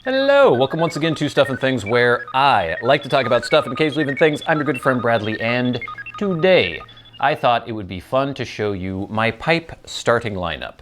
Hello, welcome once again to Stuff and Things, where I like to talk about stuff and occasionally even things. I'm your good friend Bradley, and today I thought it would be fun to show you my pipe starting lineup.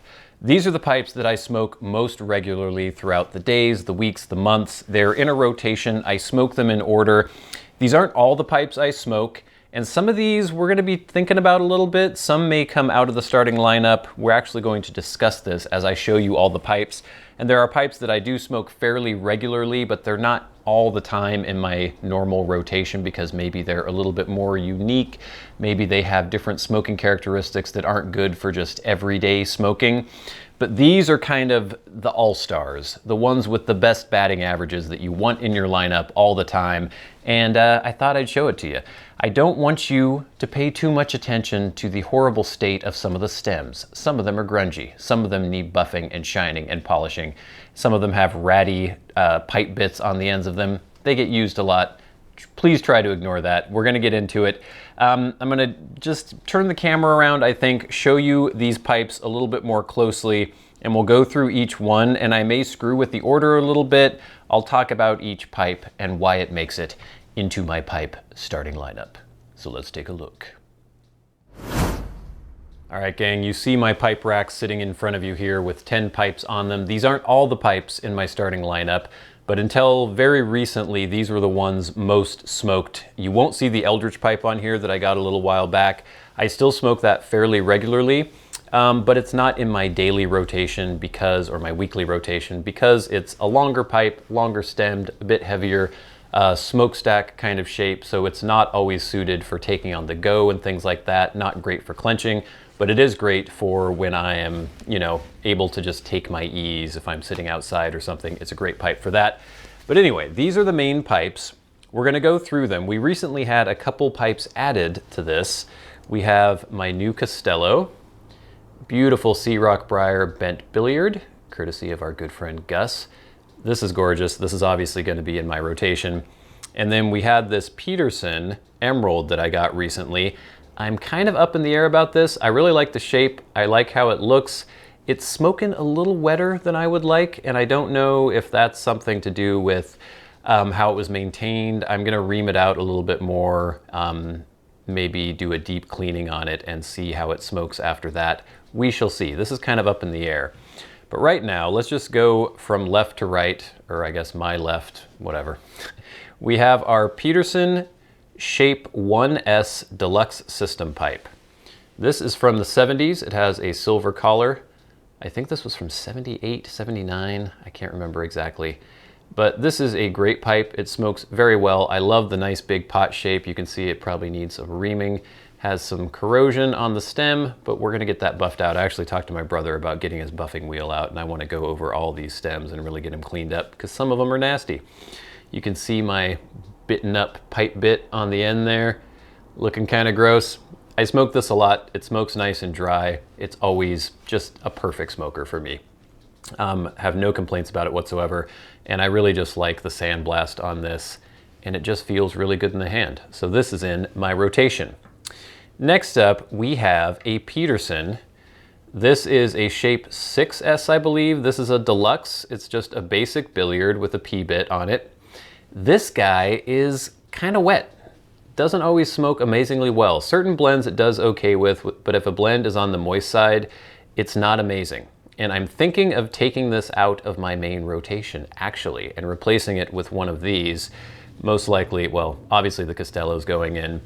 These are the pipes that I smoke most regularly throughout the days, the weeks, the months. They're in a rotation. I smoke them in order. These aren't all the pipes I smoke, and some of these we're going to be thinking about a little bit. Some may come out of the starting lineup. We're actually going to discuss this as I show you all the pipes. And there are pipes that I do smoke fairly regularly, but they're not all the time in my normal rotation because maybe they're a little bit more unique. Maybe they have different smoking characteristics that aren't good for just everyday smoking. But these are kind of the all-stars, the ones with the best batting averages that you want in your lineup all the time. And I thought I'd show it to you. I don't want you to pay too much attention to the horrible state of some of the stems. Some of them are grungy. Some of them need buffing and shining and polishing. Some of them have ratty pipe bits on the ends of them. They get used a lot. Please try to ignore that. We're gonna get into it. I'm gonna just turn the camera around, I think, show you these pipes a little bit more closely, and we'll go through each one, and I may screw with the order a little bit. I'll talk about each pipe and why it makes it into my pipe starting lineup. So let's take a look. All right, gang, you see my pipe rack sitting in front of you here with 10 pipes on them. These aren't all the pipes in my starting lineup, but until very recently, these were the ones most smoked. You won't see the Eldritch pipe on here that I got a little while back. I still smoke that fairly regularly, but it's not in my daily rotation because, or my weekly rotation, because it's a longer pipe, longer stemmed, a bit heavier, smokestack kind of shape, so it's not always suited for taking on the go and things like that. Not great for clenching, but it is great for when I am, you know, able to just take my ease if I'm sitting outside or something. It's a great pipe for that. But anyway, these are the main pipes. We're gonna go through them. We recently had a couple pipes added to this. We have my new Castello, beautiful Sea Rock Briar bent billiard, courtesy of our good friend Gus. This is gorgeous. This is obviously going to be in my rotation. And then we had this Peterson Emerald that I got recently. I'm kind of up in the air about this. I really like the shape. I like how it looks. It's smoking a little wetter than I would like, and I don't know if that's something to do with how it was maintained. I'm going to ream it out a little bit more, maybe do a deep cleaning on it and see how it smokes after that. We shall see. This is kind of up in the air. But right now, let's just go from left to right, or I guess my left, whatever. We have our Peterson Shape 1S Deluxe System Pipe. This is from the 70s. It has a silver collar. I think this was from 78, 79. I can't remember exactly. But this is a great pipe. It smokes very well. I love the nice big pot shape. You can see it probably needs some reaming. Has some corrosion on the stem, but we're gonna get that buffed out. I actually talked to my brother about getting his buffing wheel out, and I wanna go over all these stems and really get them cleaned up because some of them are nasty. You can see my bitten up pipe bit on the end there, looking kind of gross. I smoke this a lot. It smokes nice and dry. It's always just a perfect smoker for me. Have no complaints about it whatsoever, and I really just like the sandblast on this, and it just feels really good in the hand. So this is in my rotation. Next up, we have a Peterson. This is a Shape 6S, I believe. This is a deluxe. It's just a basic billiard with a P-bit on it. This guy is kind of wet. Doesn't always smoke amazingly well. Certain blends it does okay with, but if a blend is on the moist side, it's not amazing. And I'm thinking of taking this out of my main rotation, actually, and replacing it with one of these. Most likely, well, obviously the Castello's going in.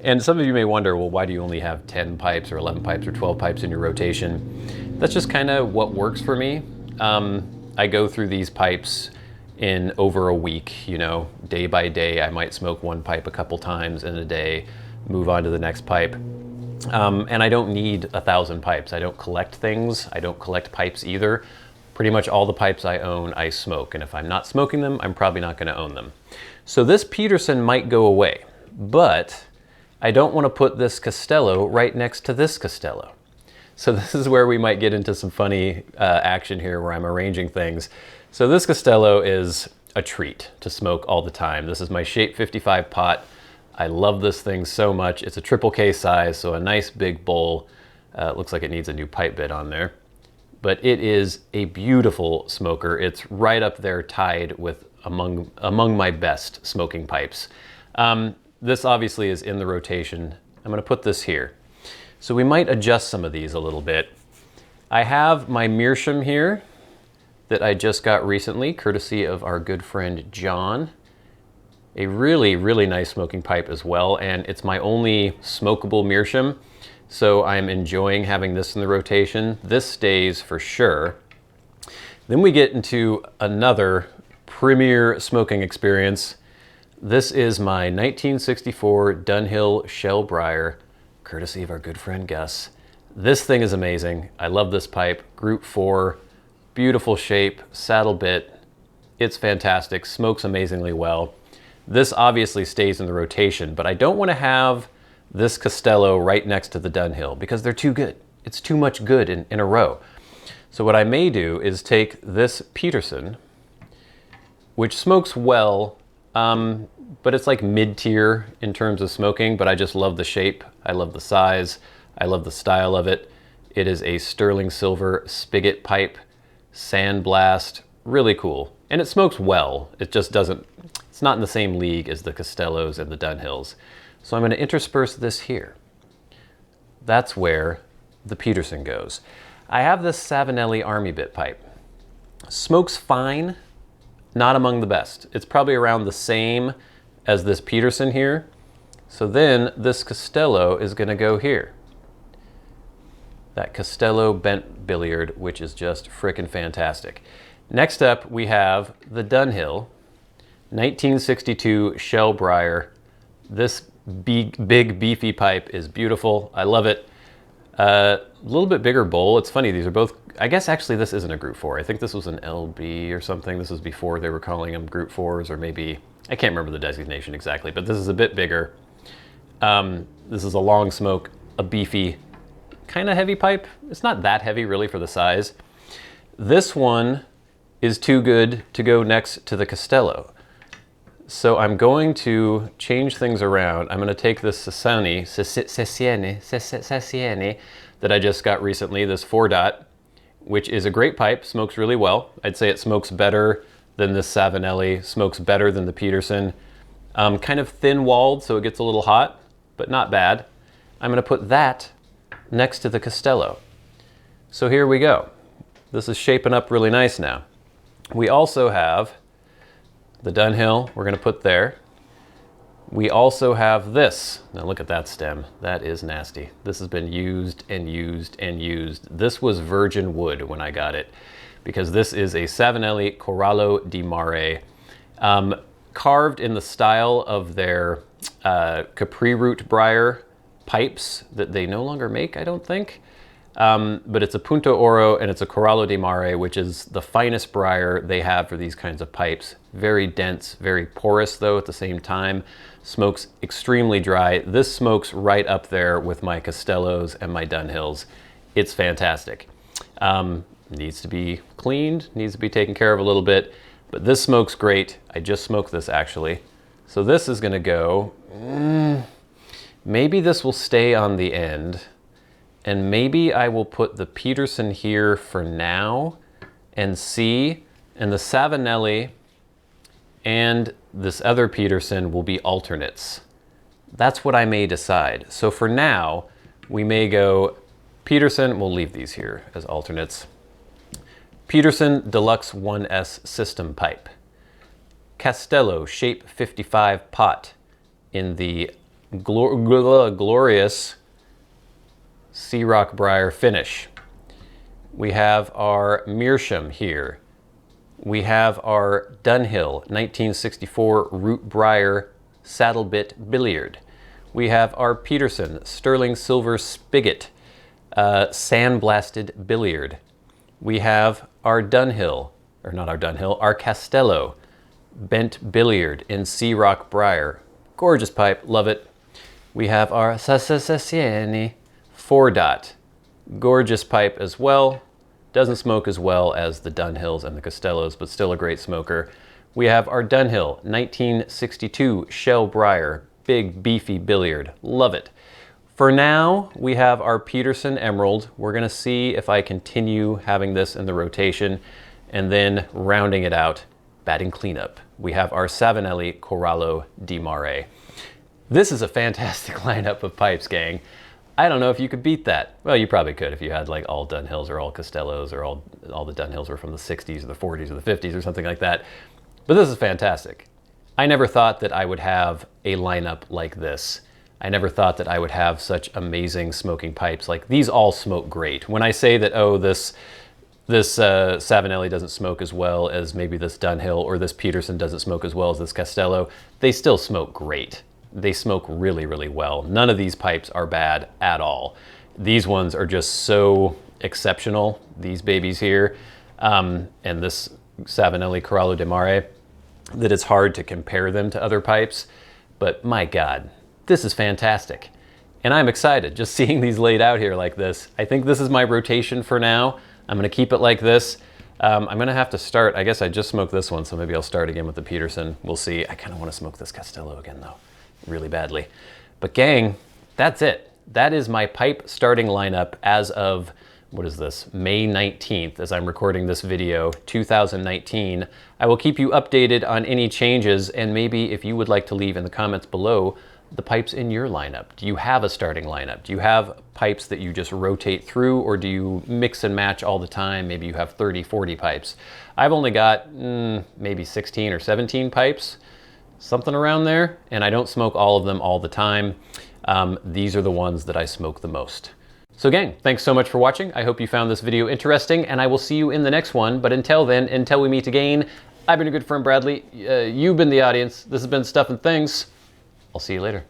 And some of you may wonder, well, why do you only have 10 pipes or 11 pipes or 12 pipes in your rotation? That's just kind of what works for me. I go through these pipes in over a week, you know, day by day. I might smoke one pipe a couple times in a day, move on to the next pipe. And I don't need 1,000 pipes. I don't collect things. I don't collect pipes either. Pretty much all the pipes I own, I smoke. And if I'm not smoking them, I'm probably not gonna own them. So this Peterson might go away, but I don't want to put this Castello right next to this Castello. So this is where we might get into some funny action here where I'm arranging things. So this Castello is a treat to smoke all the time. This is my Shape 55 pot. I love this thing so much. It's a triple K size, so a nice big bowl. It looks like it needs a new pipe bit on there. but it is a beautiful smoker. It's right up there tied with among my best smoking pipes. This obviously is in the rotation. I'm gonna put this here. So we might adjust some of these a little bit. I have my Meerschaum here that I just got recently, courtesy of our good friend John. A really, really nice smoking pipe as well, and it's my only smokable Meerschaum, so I'm enjoying having this in the rotation. This stays for sure. Then we get into another premier smoking experience. This is my 1964 Dunhill Shell Briar, courtesy of our good friend Gus. This thing is amazing. I love this pipe. Group 4, beautiful shape, saddle bit. It's fantastic, smokes amazingly well. This obviously stays in the rotation, but I don't want to have this Castello right next to the Dunhill because they're too good. It's too much good in a row. So what I may do is take this Peterson, which smokes well, but it's like mid-tier in terms of smoking, but I just love the shape. I love the size. I love the style of it. It is a sterling silver spigot pipe, sandblast, really cool. And it smokes well. It just doesn't, it's not in the same league as the Castellos and the Dunhills. So I'm going to intersperse this here. That's where the Peterson goes. I have this Savinelli Army Bit pipe. Smokes fine, not among the best. It's probably around the same as this Peterson here. So then this Castello is going to go here. That Castello bent billiard, which is just frickin' fantastic. Next up, we have the Dunhill 1962 Shell Briar. This big beefy pipe is beautiful. I love it. A little bit bigger bowl. It's funny, these are both, I guess actually this isn't a Group 4. I think this was an LB or something. This was before they were calling them Group 4s, or maybe, I can't remember the designation exactly, but this is a bit bigger. This is a long smoke, a beefy, kind of heavy pipe. It's not that heavy really for the size. This one is too good to go next to the Castello. So I'm going to change things around. I'm going to take this Cessione that I just got recently, this 4-dot, which is a great pipe, smokes really well. I'd say it smokes better than this Savinelli, smokes better than the Peterson. Kind of thin-walled, so it gets a little hot, but not bad. I'm going to put that next to the Castello. So here we go. This is shaping up really nice now. We also have the Dunhill we're going to put there. We also have this. Now look at that stem. That is nasty. This has been used and used and used. This was virgin wood when I got it, because this is a Savinelli Corallo di Mare, carved in the style of their Capri root Briar pipes that they no longer make, I don't think. But it's a Punto Oro and it's a Corallo di Mare, which is the finest Briar they have for these kinds of pipes. Very dense, very porous though at the same time. Smokes extremely dry. This smokes right up there with my Castellos and my Dunhills. It's fantastic. Needs to be cleaned, needs to be taken care of a little bit, but this smokes great. I just smoked this actually. So this is gonna go, maybe this will stay on the end. And maybe I will put the Peterson here for now and see, and the Savinelli and this other Peterson will be alternates. That's what I may decide. So for now, we may go Peterson, we'll leave these here as alternates. Peterson Deluxe 1S system pipe. Castello Shape 55 pot in the glorious Sea Rock Briar finish. We have our Meerschaum here. We have our Dunhill 1964 Root Briar Saddle Bit Billiard. We have our Peterson Sterling Silver Spigot Sandblasted Billiard. We have our Dunhill, or not our Dunhill, our Castello Bent Billiard in Sea Rock Briar. Gorgeous pipe, love it. We have our Cessione 4-dot. Gorgeous pipe as well. Doesn't smoke as well as the Dunhills and the Castellos, but still a great smoker. We have our Dunhill 1962 Shell Briar, big beefy billiard. Love it. For now, we have our Peterson Emerald. We're gonna see if I continue having this in the rotation, and then rounding it out, batting cleanup, we have our Savinelli Corallo di Mare. This is a fantastic lineup of pipes, gang. I don't know if you could beat that. Well, you probably could if you had like all Dunhills or all Castellos or all the Dunhills were from the 60s or the 40s or the 50s or something like that. But this is fantastic. I never thought that I would have a lineup like this. I never thought that I would have such amazing smoking pipes. Like, these all smoke great. When I say that, oh, this Savinelli doesn't smoke as well as maybe this Dunhill, or this Peterson doesn't smoke as well as this Castello, they still smoke great. They smoke really, really well. None of these pipes are bad at all. These ones are just so exceptional, these babies here, and this Savinelli Corallo di Mare, that it's hard to compare them to other pipes. But my God, this is fantastic. And I'm excited just seeing these laid out here like this. I think this is my rotation for now. I'm gonna keep it like this. I'm gonna have to start, I guess I just smoked this one, so maybe I'll start again with the Peterson. We'll see. I kind of want to smoke this Castello again though, really badly. But gang, that's it. That is my pipe starting lineup as of, what is this, May 19th, as I'm recording this video, 2019. I will keep you updated on any changes, and maybe if you would like to leave in the comments below the pipes in your lineup. Do you have a starting lineup? Do you have pipes that you just rotate through, or do you mix and match all the time? Maybe you have 30, 40 pipes. I've only got maybe 16 or 17 pipes, something around there, and I don't smoke all of them all the time. These are the ones that I smoke the most. So gang, thanks so much for watching. I hope you found this video interesting, and I will see you in the next one. But until then, until we meet again, I've been your good friend Bradley. You've been the audience. This has been Stuff and Things. I'll see you later.